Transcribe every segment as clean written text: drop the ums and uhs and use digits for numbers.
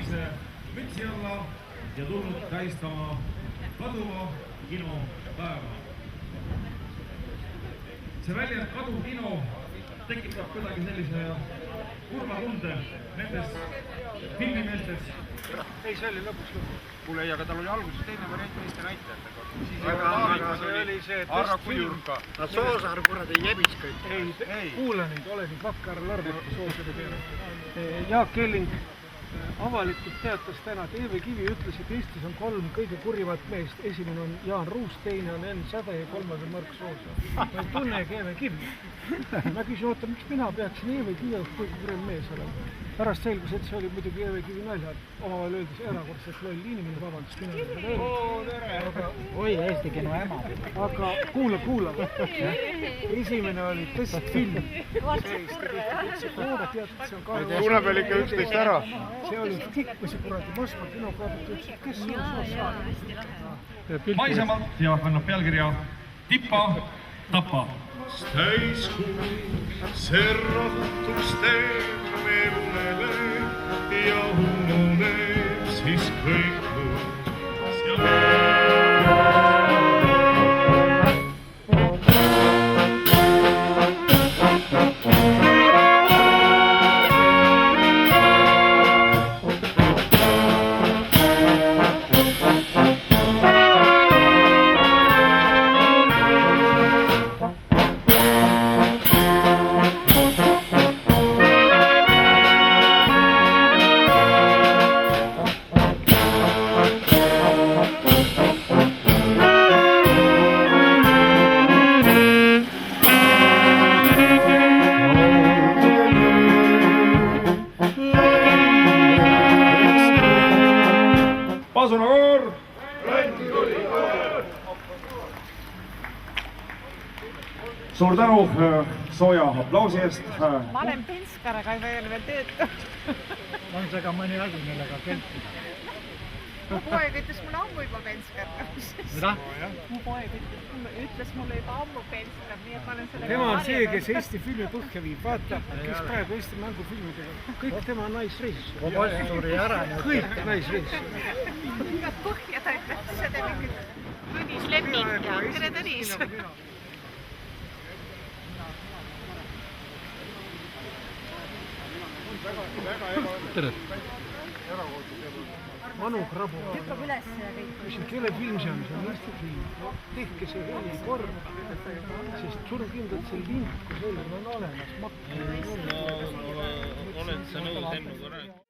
sinise mütsi alla ja tulnud tähistama kaduva kinopäeva. See väljend kaduv kino tekitab kuidagi sellise kurva tunde nendes filmimeestes. Ei, see oli lõpuks. Kuule, ei, aga tal oli alguses teine variant teiste näitajatega. Aga see oli see testfilm. Nad Soosaar kuradi jebis kõik. Ei. Kuula neid, ole nii Bakkar Larvati Soosaari peale. Jaak Kelling avalikult teatas täna, et Eeve Kivi ütles, et Eestis on 3 kõige kurjivat meest. Esimene on Jaan Ruus, teine on Enn Säde ja 3. on Mark Soosaar. Ma ei tunnegi Eeve Kivi. Ma küsin, oota, miks mina peaksin Eeve Kivi kõige kurjem mees olema? Pärast selgus, et see oli muidugi Eeve Kivi naljad. Omavahel öeldes erakordselt loll inimene, vabandust, mina seda öeldes. Oi, Eesti kino ema. Aga kuula. Esimene oli testfilm. Tuleb veel ikka 11 ära. See oli tikkusi kuradi Moskva kinokaabit, ütles, et kes on Soosaar? Maisemalt ja annab pealkirja Tippa Tappa. Täiskuu serratus teeb meelele ja ununeb siis kõik muud. Pasunakoor! Suur tänu sooja aplausi eest. Ma olen penskar, aga ei veel tööta. On see ka mõni asi, millega kelpida? Mu poeg ütles mulle ammu juba penskar. Mida? Mu poeg ütles mulle juba ammu penskar, nii et ma olen sellega... Tema on see, kes Eesti filmi põhja viib. Vaata, kes praegu Eesti mängufilmidega. Kõik tema naisrežissöör. Poeg suri ära. Kõik naisrežissöör. Põhja ta ütleb, see teeb mingi Tõnis Lemming ja tere Tõnis. Tere. Manu Krabo. Hüppab üles ja kõik. Küsin, kelle film see on? See on Eesti film. Tehke see heli korv, sest surmkindlalt see lindikus on olemas. Oled sa nõus ennuga rääkida?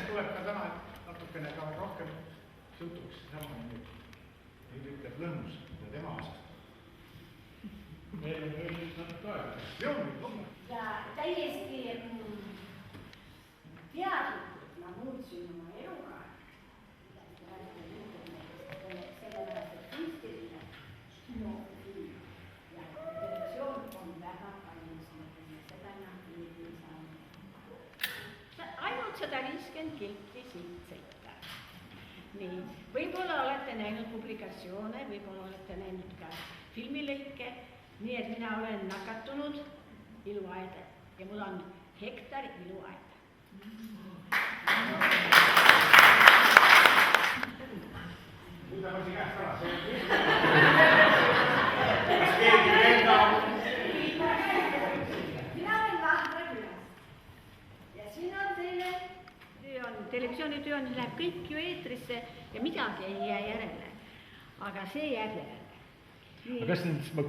tuleb ka täna natukene ka rohkem jutuks sama nüüd. Nüüd ütleb lõnus ja tema aasta. Meil on veel natuke aega. Ja täiesti teadlikult ma muutsin oma eluga. Sellepärast, et kunstiline kinofilm ja televisioon on väga kallis, seda enam ei saa. Ainult 150 kilti siit sõita. Nii, võib-olla olete näinud publikatsioone, võib-olla olete näinud ka filmilõike, nii et mina olen nakatunud iluaeda ja mul on hektar iluaeda. Võta võsi käest ära. Kas keegi enda? Mina olen Vahra külast ja siin on teile televisioonitöö on, läheb kõik ju eetrisse ja midagi ei jää järele, aga see jääb järele. Aga kas nendest, ma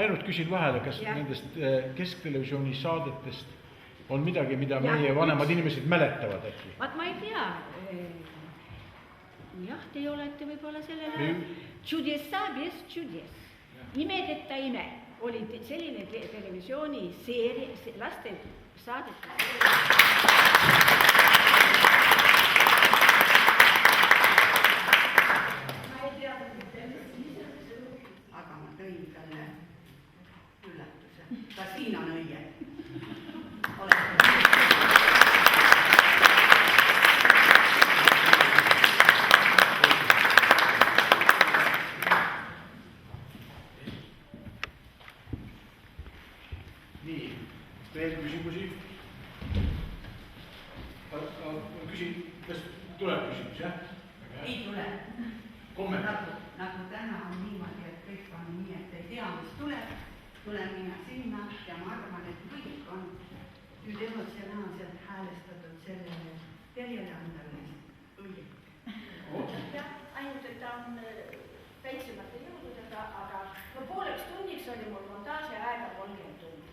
ainult küsin vahele, kas nendest kesktelevisiooni saadetest on midagi, mida meie vanemad inimesed mäletavad äkki? Vaat ma ei tea. Jah, te olete võib-olla sellele Čudesa bez čudes. Imedeta ime oli selline televisiooni seeria, laste saadet. Aga ma tõin talle üllatuse. Ka siin on õie. Nii, veel küsimusi? Küsin, kas tuleb küsimus, jah? Ei tule. Kommentaar. Nagu täna on niimoodi, et kõik on nii, et ei tea, mis tuleb. Tulen minna sinna ja ma arvan, et kõik on nüüd emotsionaalselt häälestatud sellele teleandalist õiget. Jah, ainult, et ta on väiksemate jõududega, aga no pooleks tunniks oli mul montaaži aega 30 tundi.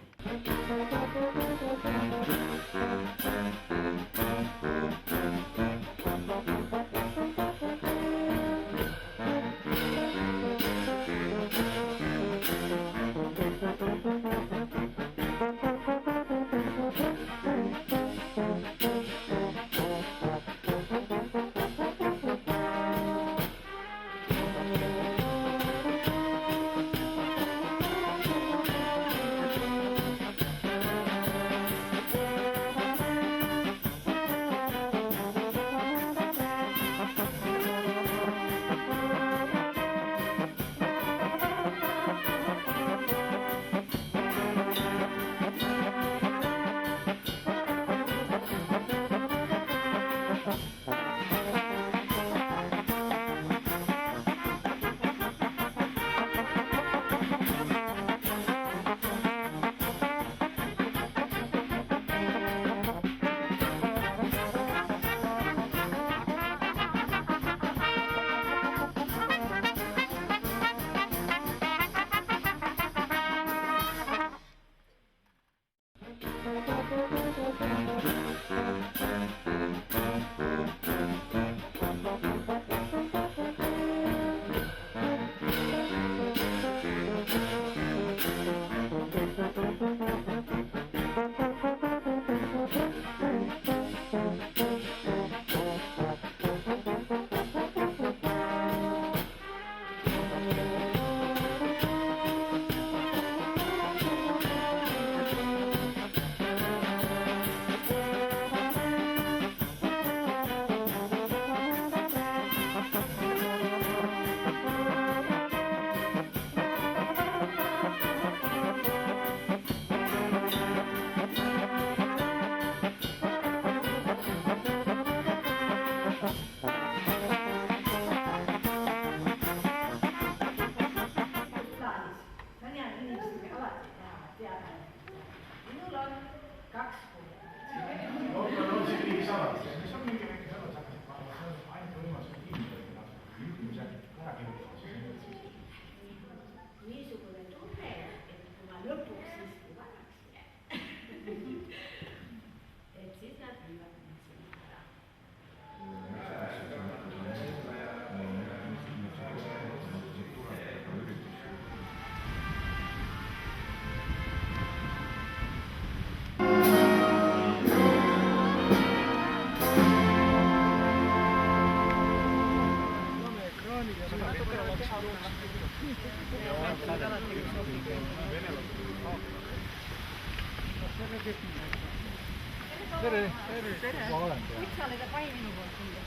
Miks sa oled pani minu poolt sulle?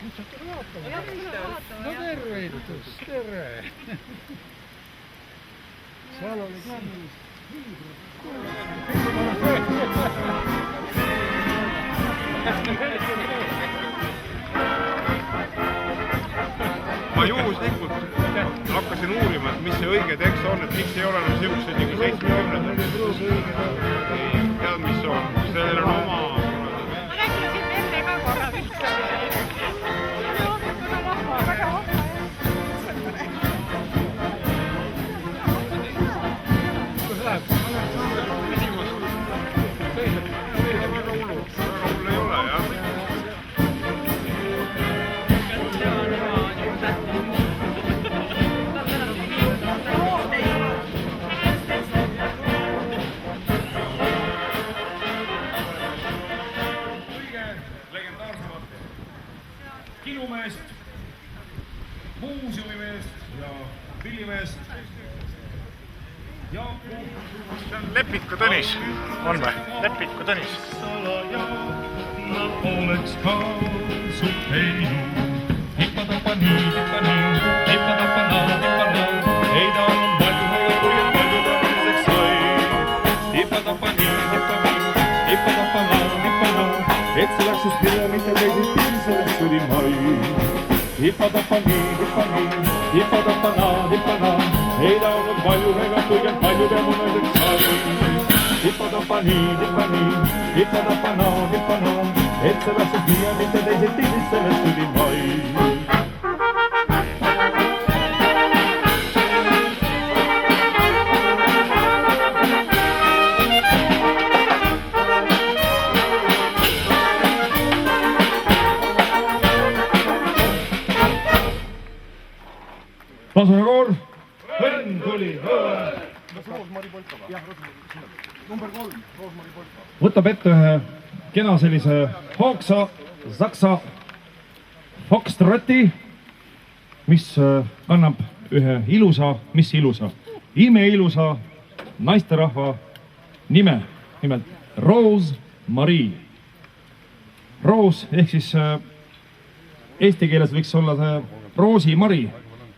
Nüüd sa tule vaatama. Jah, tule vaatama. No tervitus, tere! Seal oli ka ma juhuslikult hakkasin uurima, et mis see õige tekst on, et miks ei ole niisugused nagu 70-ndad. Tead, mis on? Sellel on oma... Ma rääkisin enne ka korra vist. Kuna vahva, väga vahva. Kus läheb? Väga hull ei ole, jah. kinumeest, muuseumimeest ja pillimeest Jaaku. See on Lepitku Tõnis, on või? Lepitku Tõnis. Salaja ma oleks ka su teinud. Hippa-tappa nii, hippa-tappa naa, ei ta on palju hea, kui et palju tänaseks sai. Hippa-tappa nii, hippa-tappa naa, et see läks just hea, mitte teisiti, selleks tuli mai. Hippa-tappa nii, hippa-tappa naa, ei ta olnud palju ega kui et palju tänaseks sai. Hippa-tappa nii, hippa-tappa naa, et see läks just hea, mitte teisiti, selleks tuli mai. Lasnakoor, Õnn tuli õue. Võtab ette ühe kena sellise hoogsa, saksa foxtroti, mis kannab ühe ilusa, imeilusa naisterahva nime, nimelt Rose Marie. Rose ehk siis eesti keeles võiks olla see Roosi Mari.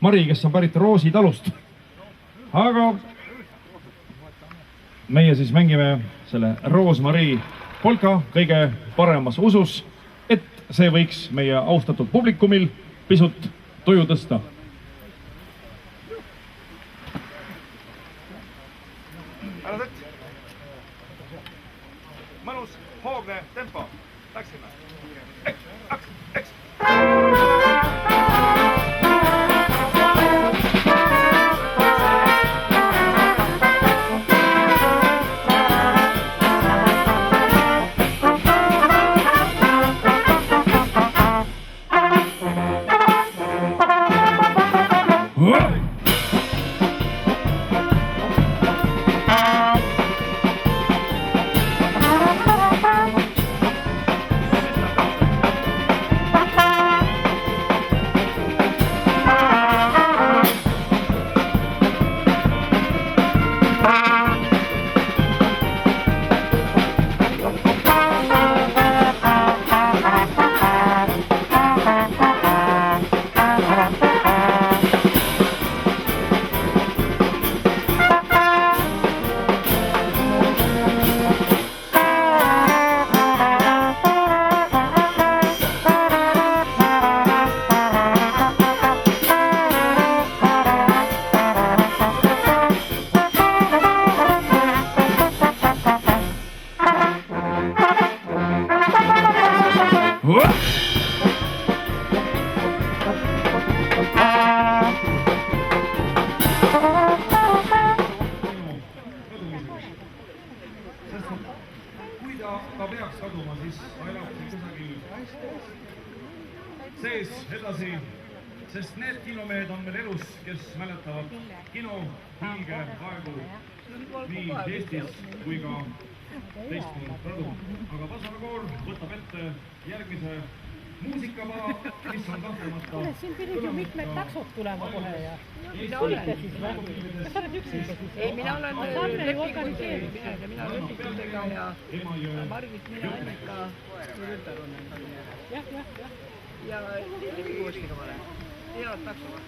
Mari, kes on pärit Roosi talust. Aga meie siis mängime selle Rose Marie polka kõige paremas usus, et see võiks meie austatud publikumil pisut tuju tõsta. Mõnus, hoogne tempo. Läksime. Kui ta peaks kaduma, siis elab kusagil sees edasi, sest need kinomehed on meil elus, kes mäletavad kino hilge aegu nii Eestis kui ka teistkond radu. Aga Lasnakoor võtab ette järgmise muusikamaa, mis on kahtlemata... Siin pidid ju mitmed taksod tulema kohe ja... Mina olen. Kas sa oled üksinda siis? Ei, mina olen lepingutega ja mina lepingutega ja Margit, mina Annika Ründar on endal. Jah. Ja lepinguustiga olen. Head taksoga.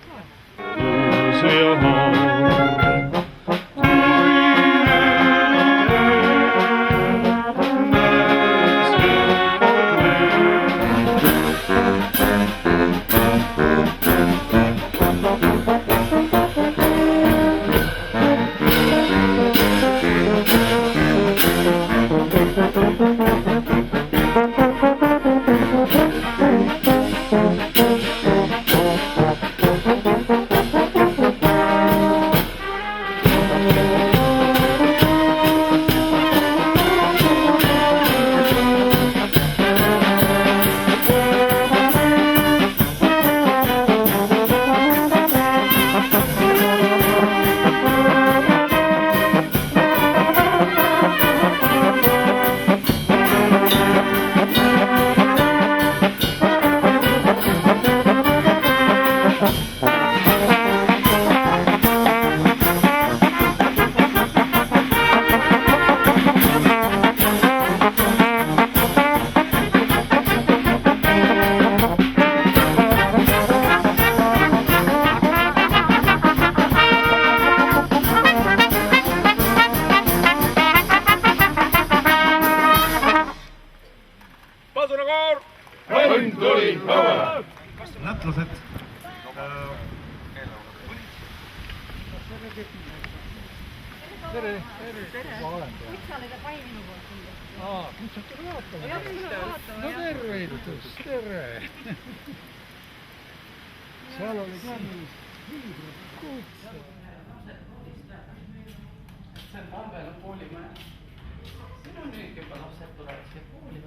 Lätlased Tere! Ma olen peal. Miks sa oled pai minu poolt tulnud? Miks sa tule vaatama? No tervitus, tere! Seal oli käinud hiigrud kutse. See on talvel koolimaja. Siin on nüüd juba lapsed tulevad siia kooli.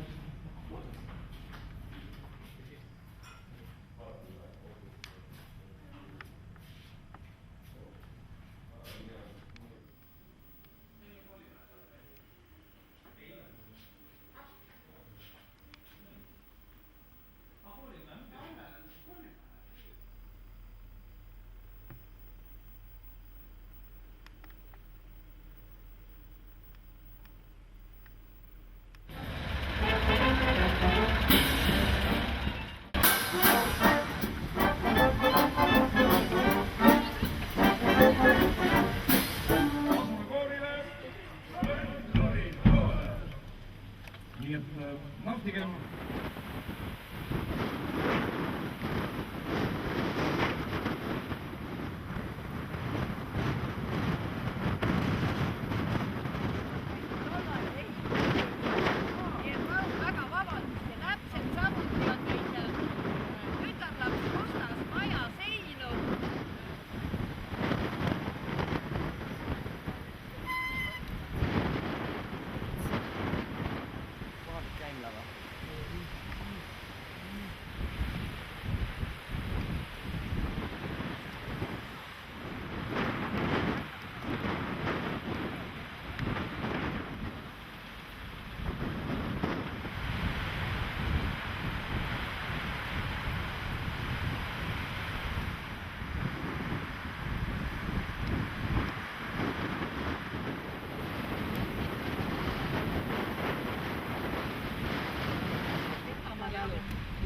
Nii et nautigem. Väga vabandust ja täpselt samuti on neid tütarlaps Mustas maja seinu.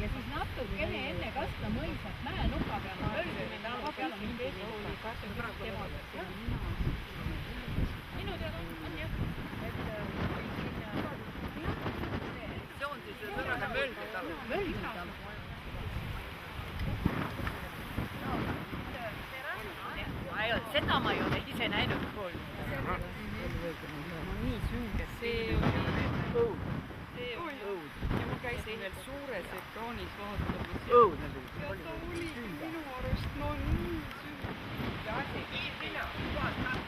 Ja siis natukene enne Kastla mõisat mäe nuka peal on Mölgumi tänav peal on mingi keskkooli kasvõi kevadel. Minu teada on jah. See on siis sõnaga Mölgumi tänav. Mölgumi tänav. Seda ma ei ole ise näinud pool. Nii sünge. See oli õud. Ja ma käisin veel suures ekraanis vaatamas. Ja ta oli minu arust nii sünge. Ja see kiirpina, puhas